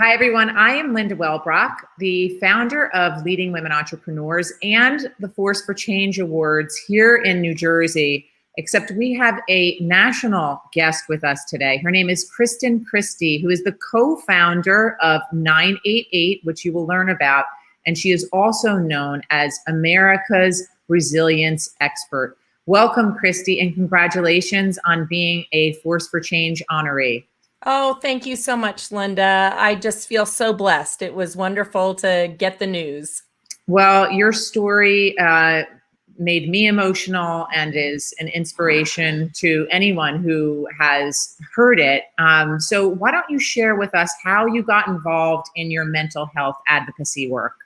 Hi, everyone. I am Linda Wellbrock, the founder of Leading Women Entrepreneurs and the Force for Change Awards here in New Jersey, except we have a national guest with us today. Her name is Kristen Christy, who is the co-founder of 988, which you will learn about, and she is also known as America's Resilience Expert. Welcome, Christy, and congratulations on being a Force for Change honoree. Oh, thank you so much, Linda. I just feel so blessed. It was wonderful to get the news. Well, your story made me emotional and is an inspiration to anyone who has heard it. So why don't you share with us how you got involved in your mental health advocacy work?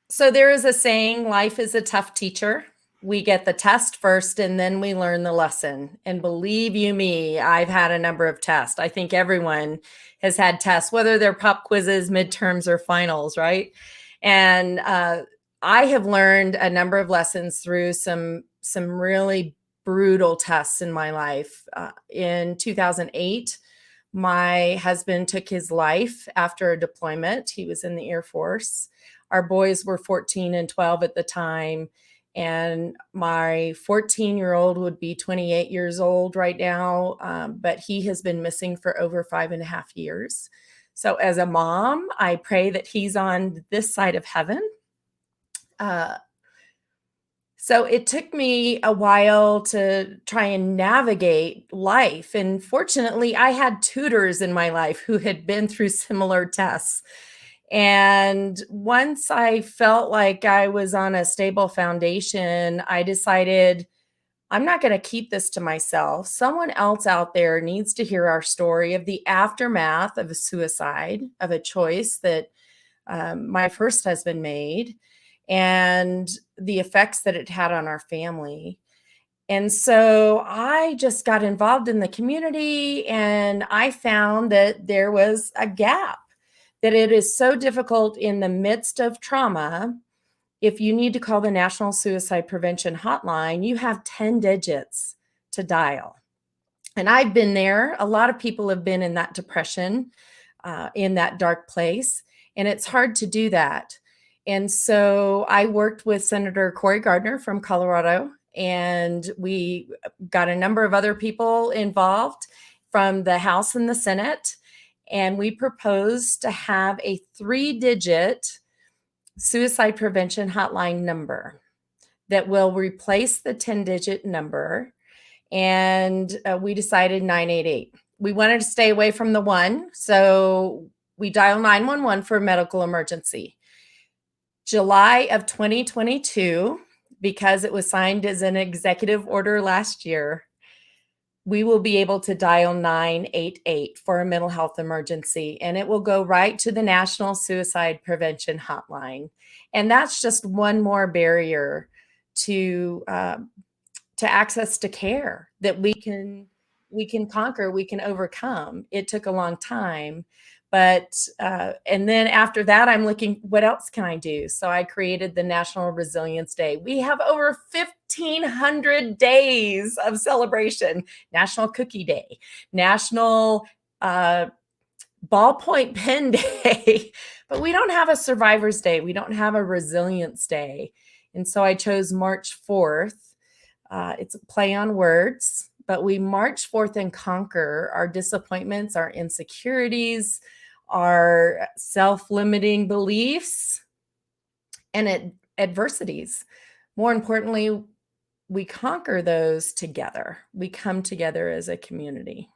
So there is a saying, life is a tough teacher. We get the test first and then we learn the lesson. And believe you me, I've had a number of tests. I think everyone has had tests, whether they're pop quizzes, midterms, or finals, right? And I have learned a number of lessons through some really brutal tests in my life. In 2008, my husband took his life after a deployment. He was in the Air Force. Our boys were 14 and 12 at the time. And my 14-year-old would be 28 years old right now, but he has been missing for over 5.5 years. So as a mom, I pray that he's on this side of heaven. So it took me a while to try and navigate life. And fortunately, I had tutors in my life who had been through similar tests. And once I felt like I was on a stable foundation, I decided I'm not going to keep this to myself. Someone else out there needs to hear our story of the aftermath of a suicide, of a choice that my first husband made, and the effects that it had on our family. And so I just got involved in the community, and I found that there was a gap, that it is so difficult in the midst of trauma. If you need to call the National Suicide Prevention Hotline, you have 10 digits to dial. And I've been there. A lot of people have been in that depression, in that dark place, and it's hard to do that. And so I worked with Senator Cory Gardner from Colorado, and we got a number of other people involved from the House and the Senate. And we proposed to have a 3-digit suicide prevention hotline number that will replace the 10-digit number. And we decided 988. We wanted to stay away from the 1, so we dial 911 for a medical emergency. July of 2022, because it was signed as an executive order last year, we will be able to dial 988 for a mental health emergency, and it will go right to the National Suicide Prevention Hotline. And that's just one more barrier to access to care that we can conquer, we can overcome. It took a long time, but and then after that, I'm looking, what else can I do? So I created the National Resilience Day. We have over 1,500 days of celebration. National Cookie Day, National Ballpoint Pen Day, but we don't have a Survivor's Day. We don't have a Resilience Day. And so I chose March 4th. It's a play on words, but we march forth and conquer our disappointments, our insecurities, our self-limiting beliefs, and adversities. More importantly, we conquer those together. We come together as a community.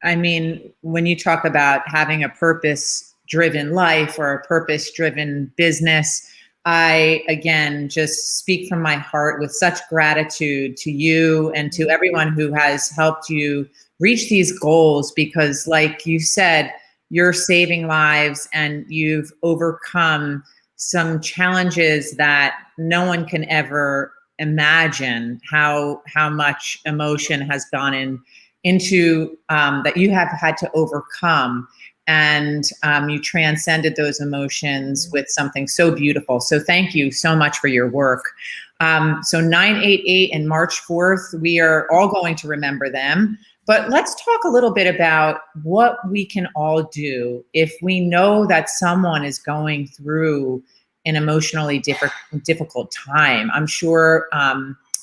I mean, when you talk about having a purpose-driven life or a purpose-driven business, I, again, just speak from my heart with such gratitude to you and to everyone who has helped you reach these goals, because like you said, you're saving lives and you've overcome some challenges that no one can ever imagine how much emotion has gone into that you have had to overcome. And you transcended those emotions with something so beautiful. So thank you so much for your work. So 988 and March 4th, we are all going to remember them. But let's talk a little bit about what we can all do if we know that someone is going through an emotionally difficult time. I'm sure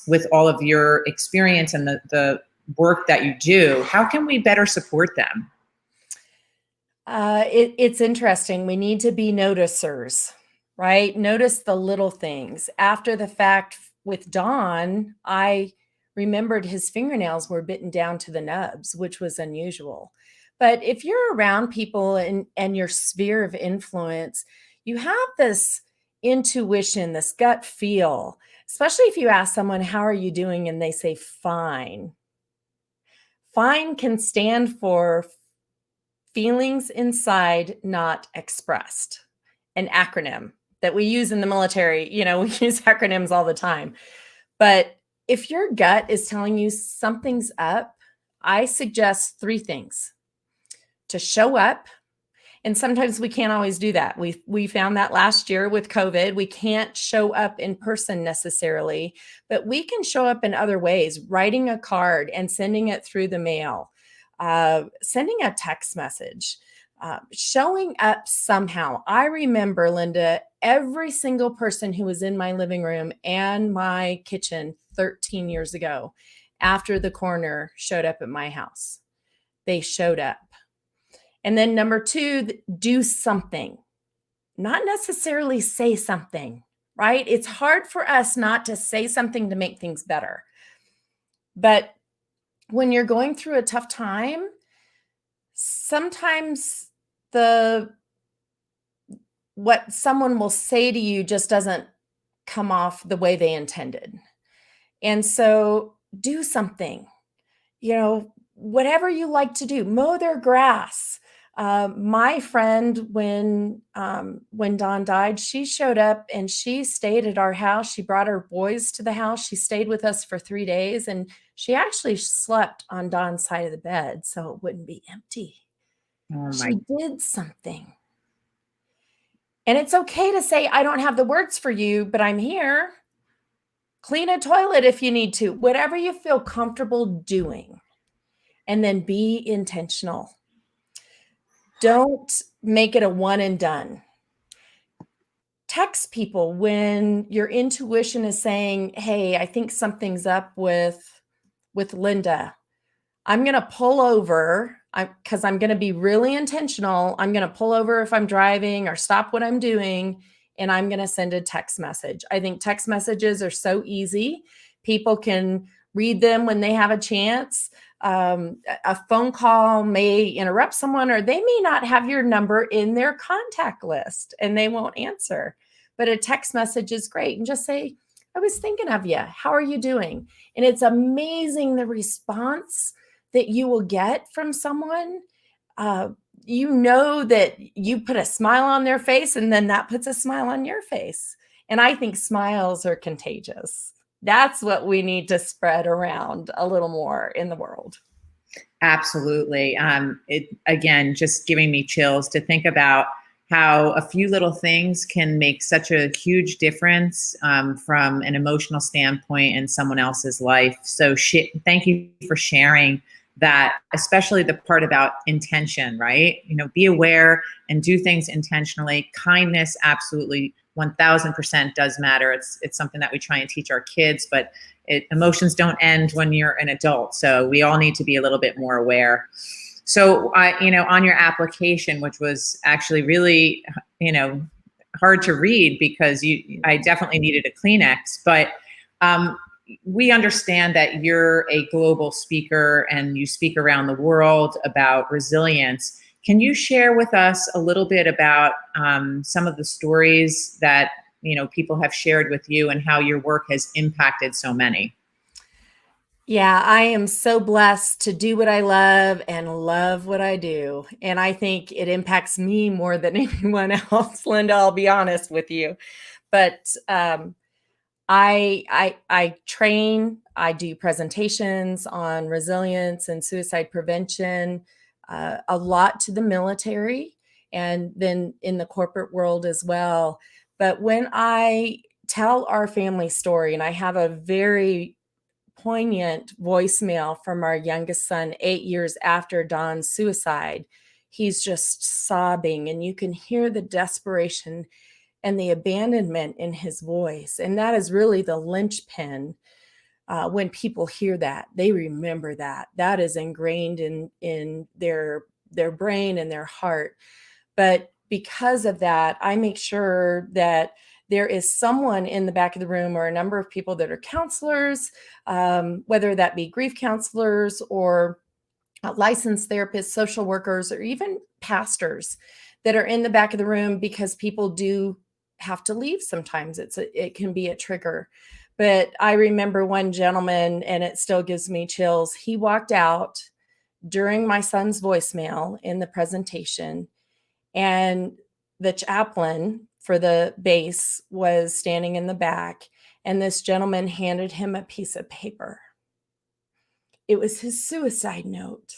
with all of your experience and the work that you do, how can we better support them? It's interesting. We need to be noticers, right? Notice the little things. After the fact, with Don, I remembered his fingernails were bitten down to the nubs, which was unusual. But if you're around people and your sphere of influence, you have this intuition, this gut feel, especially if you ask someone, "How are you doing?" and they say, "Fine." Fine can stand for feelings inside not expressed, an acronym that we use in the military. We use acronyms all the time. But if your gut is telling you something's up, I suggest three things: to show up. And sometimes we can't always do that. We found that last year with COVID. We can't show up in person necessarily, but we can show up in other ways, writing a card and sending it through the mail, sending a text message, showing up somehow. I remember, Linda, every single person who was in my living room and my kitchen 13 years ago after the coroner showed up at my house. They showed up. And then number two, do something, not necessarily say something, right? It's hard for us not to say something to make things better. But when you're going through a tough time, sometimes what someone will say to you just doesn't come off the way they intended. And so do something, whatever you like to do, mow their grass. My friend, when Dawn died, she showed up and she stayed at our house. She brought her boys to the house. She stayed with us for 3 days, and she actually slept on Dawn's side of the bed so it wouldn't be empty. Oh She my. did something. And it's okay to say, "I don't have the words for you, but I'm here." Clean a toilet if you need to, whatever you feel comfortable doing. And then be intentional. Don't make it a one and done. Text people when your intuition is saying, "Hey, I think something's up with Linda. I'm going to pull over because I'm going to be really intentional. I'm going to pull over if I'm driving or stop what I'm doing, and I'm going to send a text message." I think text messages are so easy. People can read them when they have a chance. A phone call may interrupt someone, or they may not have your number in their contact list and they won't answer. But a text message is great. And just say, "I was thinking of you. How are you doing?" And it's amazing the response that you will get from someone. That you put a smile on their face, and then that puts a smile on your face. And I think smiles are contagious. That's what we need to spread around a little more in the world. Absolutely. It again, just giving me chills to think about how a few little things can make such a huge difference from an emotional standpoint in someone else's life. So thank you for sharing that, especially the part about intention, right? Be aware and do things intentionally. Kindness absolutely 1000% does matter. It's something that we try and teach our kids, but emotions don't end when you're an adult. So we all need to be a little bit more aware. So on your application, which was actually really, hard to read because I definitely needed a Kleenex, but we understand that you're a global speaker and you speak around the world about resilience. Can you share with us a little bit about some of the stories that people have shared with you and how your work has impacted so many? Yeah, I am so blessed to do what I love and love what I do. And I think it impacts me more than anyone else, Linda, I'll be honest with you. But I train, I do presentations on resilience and suicide prevention, a lot to the military and then in the corporate world as well. But when I tell our family story, and I have a very poignant voicemail from our youngest son 8 years after Don's suicide. He's just sobbing, and you can hear the desperation and the abandonment in his voice. And that is really the linchpin. When people hear that, they remember that. That is ingrained in their brain and their heart. But because of that, I make sure that there is someone in the back of the room, or a number of people that are counselors, whether that be grief counselors or licensed therapists, social workers, or even pastors, that are in the back of the room, because people do have to leave sometimes. It can be a trigger. But I remember one gentleman, and it still gives me chills. He walked out during my son's voicemail in the presentation, and the chaplain for the base was standing in the back, and this gentleman handed him a piece of paper. It was his suicide note.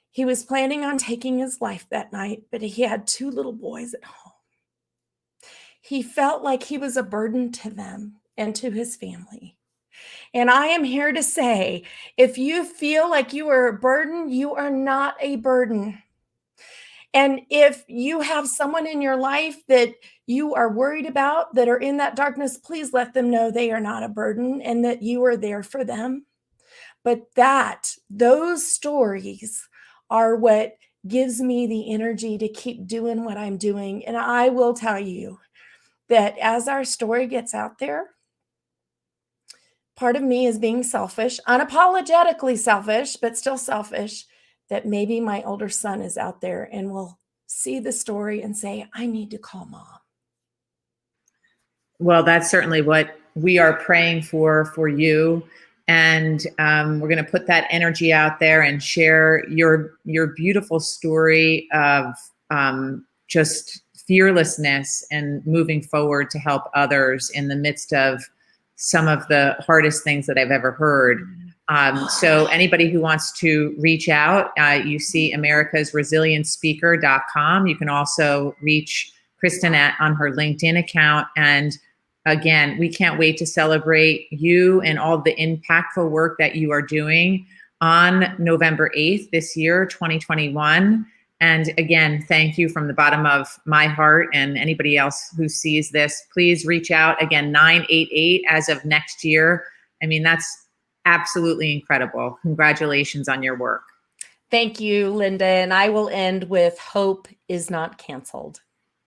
He was planning on taking his life that night, but he had 2 little boys at home. He felt like he was a burden to them and to his family. And I am here to say, if you feel like you are a burden, you are not a burden. And if you have someone in your life that you are worried about, that are in that darkness, please let them know they are not a burden and that you are there for them. But those stories are what gives me the energy to keep doing what I'm doing. And I will tell you that as our story gets out there, part of me is being selfish, unapologetically selfish, but still selfish, that maybe my older son is out there and will see the story and say, I need to call mom. Well, that's certainly what we are praying for you. And we're going to put that energy out there and share your beautiful story of just fearlessness and moving forward to help others in the midst of some of the hardest things that I've ever heard. So anybody who wants to reach out, you see americasresilientspeaker.com. You can also reach Kristen on her LinkedIn account. And again, we can't wait to celebrate you and all the impactful work that you are doing on November 8th this year, 2021. And again, thank you from the bottom of my heart, and anybody else who sees this, please reach out. Again, 988 as of next year. I mean, that's absolutely incredible. Congratulations on your work. Thank you, Linda. And I will end with hope is not canceled.